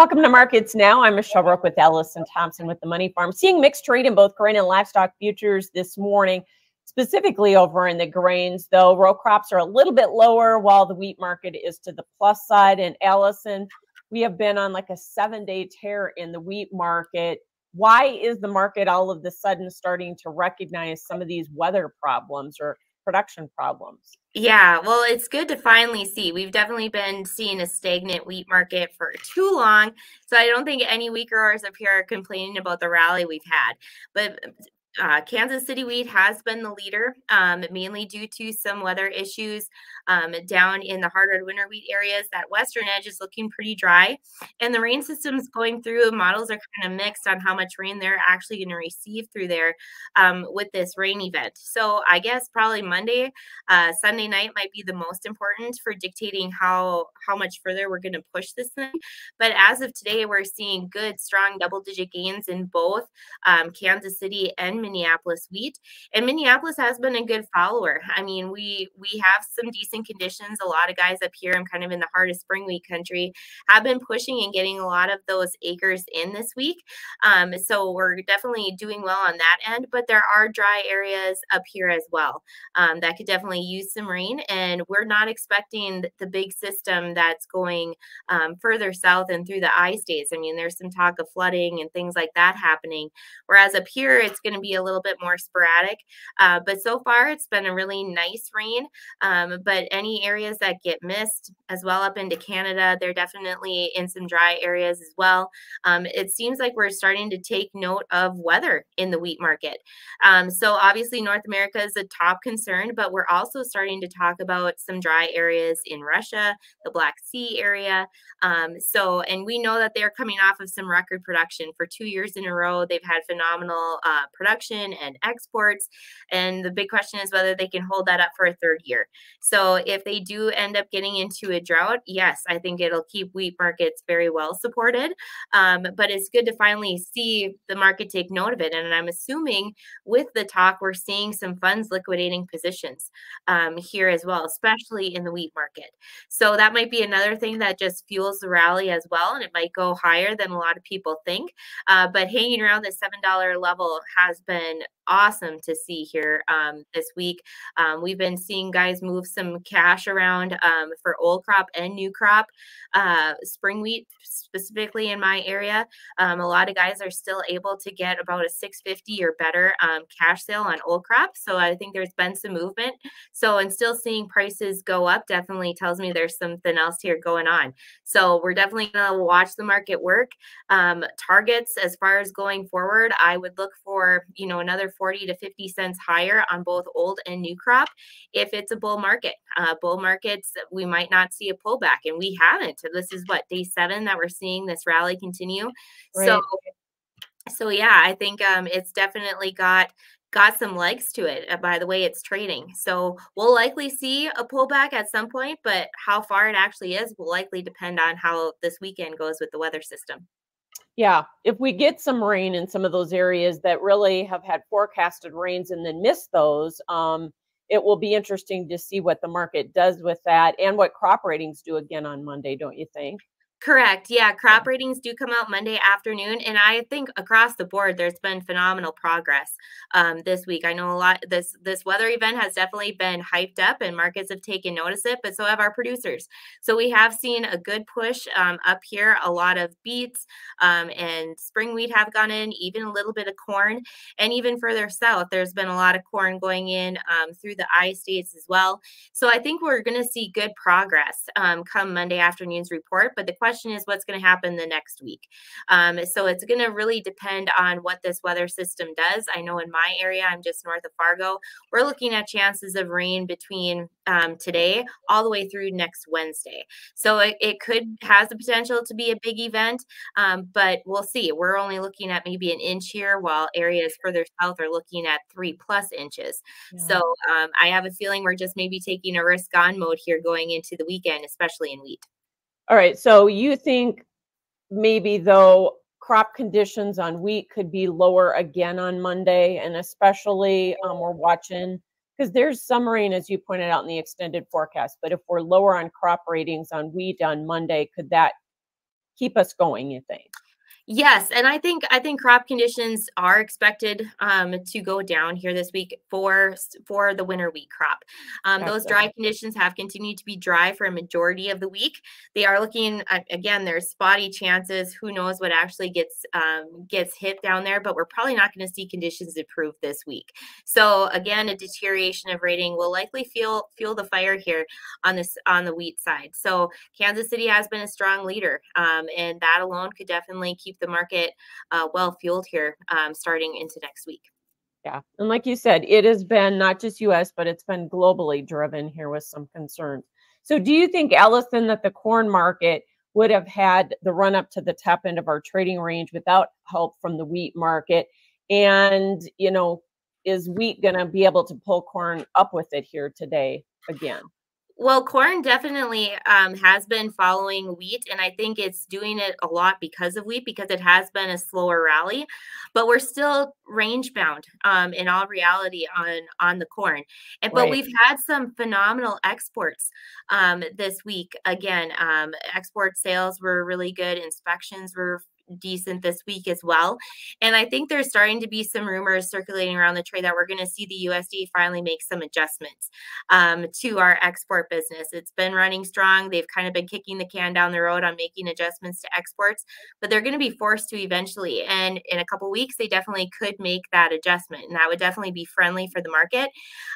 Welcome to Markets Now. I'm Michelle Rook with Ellison Thompson with the Money Farm. Seeing mixed trade in both grain and livestock futures this morning, specifically over in the grains, though row crops are a little bit lower while the wheat market is to the plus side. And Ellison, we have been on like a 7-day tear in the wheat market. Why is the market all of a sudden starting to recognize some of these weather problems or production problems? Yeah, well, it's good to finally see. We've definitely been seeing a stagnant wheat market for too long. So I don't think any wheat growers up here are complaining about the rally we've had. But Kansas City wheat has been the leader, mainly due to some weather issues down in the hard winter wheat areas. That western edge is looking pretty dry, and the rain system's going through. Models are kind of mixed on how much rain they're actually going to receive through there with this rain event. So I guess probably Monday, Sunday night might be the most important for dictating how much further we're going to push this thing. But as of today, we're seeing good, strong double-digit gains in both Kansas City and Minneapolis wheat. And Minneapolis has been a good follower. I mean, we have some decent conditions. A lot of guys up here, I'm kind of in the heart of spring wheat country, have been pushing and getting a lot of those acres in this week. So we're definitely doing well on that end, but there are dry areas up here as well that could definitely use some rain. And we're not expecting the big system that's going further south and through the I-states. I mean, there's some talk of flooding and things like that happening. Whereas up here, it's going to be a little bit more sporadic. But so far, it's been a really nice rain. But any areas that get missed as well up into Canada, they're definitely in some dry areas as well. It seems like we're starting to take note of weather in the wheat market. So obviously, North America is a top concern, but we're also starting to talk about some dry areas in Russia, the Black Sea area. And we know that they're coming off of some record production for 2 years in a row. They've had phenomenal production and exports. And the big question is whether they can hold that up for a third year. So if they do end up getting into a drought, yes, I think it'll keep wheat markets very well supported. But it's good to finally see the market take note of it. And I'm assuming with the talk, we're seeing some funds liquidating positions here as well, especially in the wheat market. So that might be another thing that just fuels the rally as well. And it might go higher than a lot of people think. But hanging around the $7 level has been awesome to see here this week. We've been seeing guys move some cash around for old crop and new crop, spring wheat specifically in my area. A lot of guys are still able to get about a $6.50 or better cash sale on old crop. So I think there's been some movement. So and still seeing prices go up definitely tells me there's something else here going on. So we're definitely going to watch the market work. Targets as far as going forward, I would look for, another 40 to 50 cents higher on both old and new crop if it's a bull market. Bull markets, we might not see a pullback, and we haven't. This is what, day 7 that we're seeing this rally continue. Right. So yeah, I think it's definitely got some legs to it by the way it's trading. So we'll likely see a pullback at some point, but how far it actually is will likely depend on how this weekend goes with the weather system. Yeah, if we get some rain in some of those areas that really have had forecasted rains and then miss those, it will be interesting to see what the market does with that and what crop ratings do again on Monday, don't you think? Correct. Yeah, crop ratings do come out Monday afternoon, and I think across the board there's been phenomenal progress this week. I know a lot. This weather event has definitely been hyped up, and markets have taken notice of it, but so have our producers. So we have seen a good push up here. A lot of beets and spring wheat have gone in, even a little bit of corn, and even further south, there's been a lot of corn going in through the I-states as well. So I think we're going to see good progress come Monday afternoon's report, but the question is what's going to happen the next week. So it's going to really depend on what this weather system does. I know in my area, I'm just north of Fargo, we're looking at chances of rain between today all the way through next Wednesday. So it has the potential to be a big event, but we'll see. We're only looking at maybe an inch here, while areas further south are looking at 3+ inches. Yeah. So I have a feeling we're just maybe taking a risk on mode here going into the weekend, especially in wheat. All right. So you think maybe though crop conditions on wheat could be lower again on Monday, and especially we're watching because there's some rain, as you pointed out, in the extended forecast. But if we're lower on crop ratings on wheat on Monday, could that keep us going, you think? Yes, and I think crop conditions are expected to go down here this week for the winter wheat crop. Those Gotcha. dry conditions have continued to be dry for a majority of the week. They are looking again. There's spotty chances. Who knows what actually gets hit down there? But we're probably not going to see conditions improve this week. So again, a deterioration of rating will likely fuel the fire here on the wheat side. So Kansas City has been a strong leader, and that alone could definitely keep the market well fueled here starting into next week. Yeah. And like you said, it has been not just US, but it's been globally driven here with some concerns. So do you think, Allison, that the corn market would have had the run up to the top end of our trading range without help from the wheat market? And, is wheat going to be able to pull corn up with it here today again? Well, corn definitely has been following wheat, and I think it's doing it a lot because of wheat, because it has been a slower rally. But we're still range bound in all reality on the corn. But Right. we've had some phenomenal exports this week. Again, export sales were really good. Inspections were decent this week as well. And I think there's starting to be some rumors circulating around the trade that we're going to see the USDA finally make some adjustments to our export business. It's been running strong. They've kind of been kicking the can down the road on making adjustments to exports, but they're going to be forced to eventually. And in a couple of weeks, they definitely could make that adjustment, and that would definitely be friendly for the market.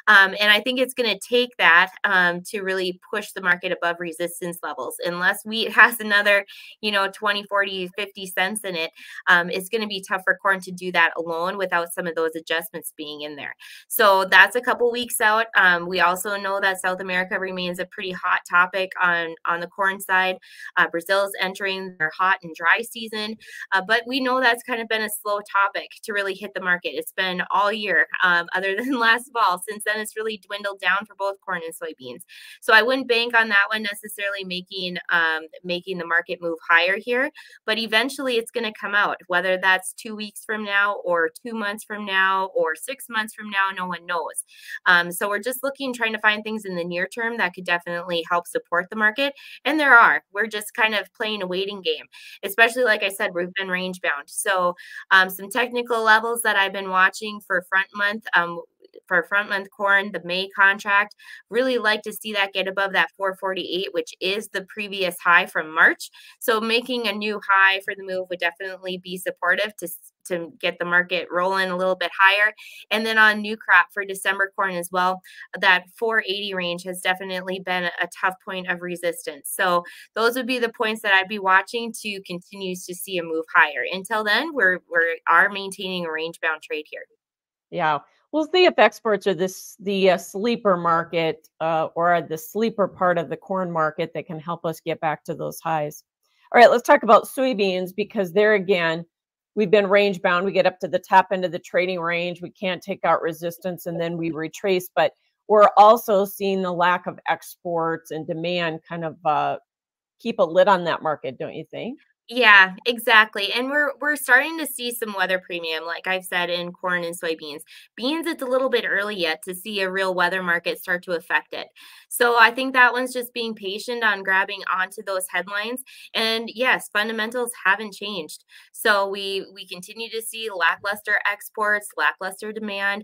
And I think it's going to take that to really push the market above resistance levels. Unless wheat has another, 20, 40, 50 cents in it, it's going to be tough for corn to do that alone without some of those adjustments being in there. So that's a couple weeks out. We also know that South America remains a pretty hot topic on the corn side. Brazil's entering their hot and dry season, but we know that's kind of been a slow topic to really hit the market. It's been all year, other than last fall. Since then, it's really dwindled down for both corn and soybeans. So I wouldn't bank on that one necessarily making the market move higher here, but eventually it's going to come out, whether that's 2 weeks from now or 2 months from now or 6 months from now, no one knows. So we're just trying to find things in the near term that could definitely help support the market. And we're just kind of playing a waiting game, especially like I said, we've been range bound. So some technical levels that I've been watching for front month corn, the May contract, really like to see that get above that 448, which is the previous high from March. So making a new high for the move would definitely be supportive to get the market rolling a little bit higher. And then on new crop for December corn as well, that 480 range has definitely been a tough point of resistance. So those would be the points that I'd be watching to continue to see a move higher. Until then, we are maintaining a range bound trade here. Yeah. We'll see if exports are the sleeper market or the sleeper part of the corn market that can help us get back to those highs. All right, let's talk about soybeans, because there again, we've been range bound. We get up to the top end of the trading range. We can't take out resistance and then we retrace, but we're also seeing the lack of exports and demand kind of keep a lid on that market, don't you think? Yeah, exactly. And we're starting to see some weather premium, like I've said, in corn and soybeans. Beans, it's a little bit early yet to see a real weather market start to affect it. So I think that one's just being patient on grabbing onto those headlines. And yes, fundamentals haven't changed. So we continue to see lackluster exports, lackluster demand.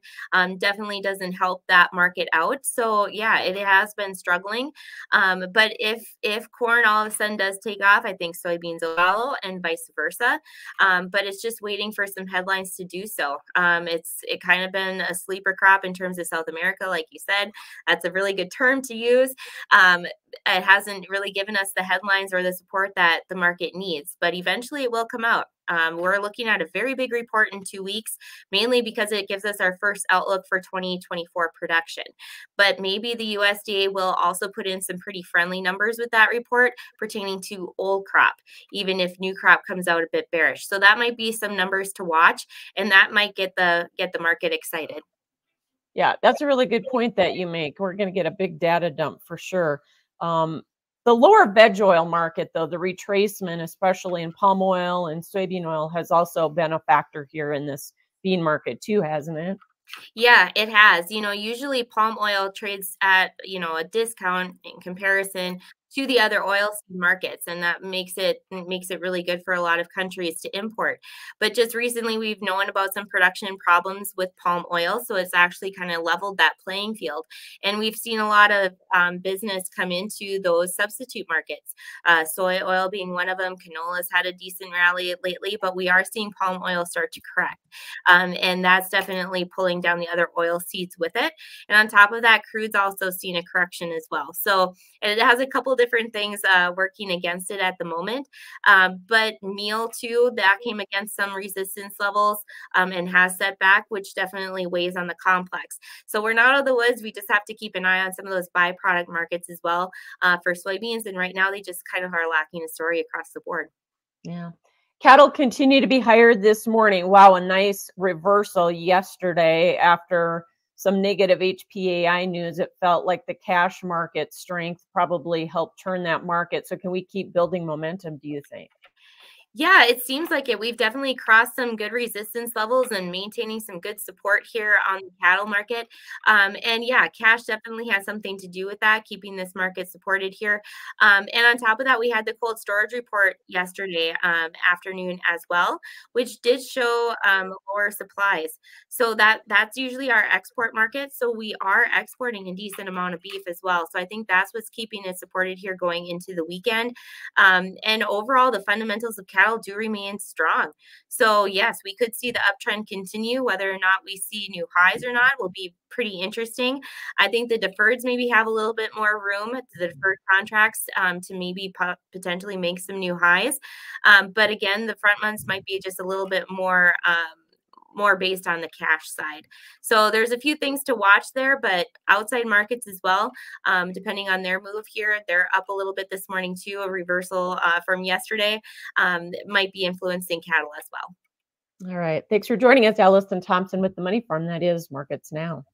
Definitely doesn't help that market out. So yeah, it has been struggling. But if corn all of a sudden does take off, I think soybeans will follow, and vice versa. But it's just waiting for some headlines to do so. It kind of been a sleeper crop in terms of South America, like you said. That's a really good term to use. It hasn't really given us the headlines or the support that the market needs, but eventually it will come out. We're looking at a very big report in 2 weeks, mainly because it gives us our first outlook for 2024 production. But maybe the USDA will also put in some pretty friendly numbers with that report pertaining to old crop, even if new crop comes out a bit bearish. So that might be some numbers to watch, and that might get the market excited. Yeah, that's a really good point that you make. We're going to get a big data dump for sure. Um, the lower veg oil market, though, the retracement, especially in palm oil and soybean oil, has also been a factor here in this bean market too, hasn't it? Yeah, it has. Usually palm oil trades at, a discount in comparison to the other oilseed markets, and that makes it really good for a lot of countries to import. But just recently, we've known about some production problems with palm oil, so it's actually kind of leveled that playing field. And we've seen a lot of business come into those substitute markets, soy oil being one of them. Canola's had a decent rally lately, but we are seeing palm oil start to correct. And that's definitely pulling down the other oil seeds with it. And on top of that, crude's also seen a correction as well. So it has a couple different things working against it at the moment. But meal too, that came against some resistance levels and has set back, which definitely weighs on the complex. So we're not out of the woods. We just have to keep an eye on some of those byproduct markets as well for soybeans. And right now they just kind of are lacking a story across the board. Yeah. Cattle continue to be higher this morning. Wow, a nice reversal yesterday after some negative HPAI news. It felt like the cash market strength probably helped turn that market. So can we keep building momentum, do you think? Yeah, it seems like it. We've definitely crossed some good resistance levels and maintaining some good support here on the cattle market. And yeah, cash definitely has something to do with that, keeping this market supported here. And on top of that, we had the cold storage report yesterday afternoon as well, which did show lower supplies. So that's usually our export market. So we are exporting a decent amount of beef as well. So I think that's what's keeping it supported here going into the weekend. And overall, the fundamentals of cattle do remain strong. So yes, we could see the uptrend continue. Whether or not we see new highs or not will be pretty interesting. I think the deferreds maybe have a little bit more room, the deferred contracts, to maybe potentially make some new highs. But again, the front months might be just a little bit more based on the cash side. So there's a few things to watch there, but outside markets as well, depending on their move here, they're up a little bit this morning too, a reversal from yesterday might be influencing cattle as well. All right. Thanks for joining us, Allison Thompson with the Money Farm. That is Markets Now.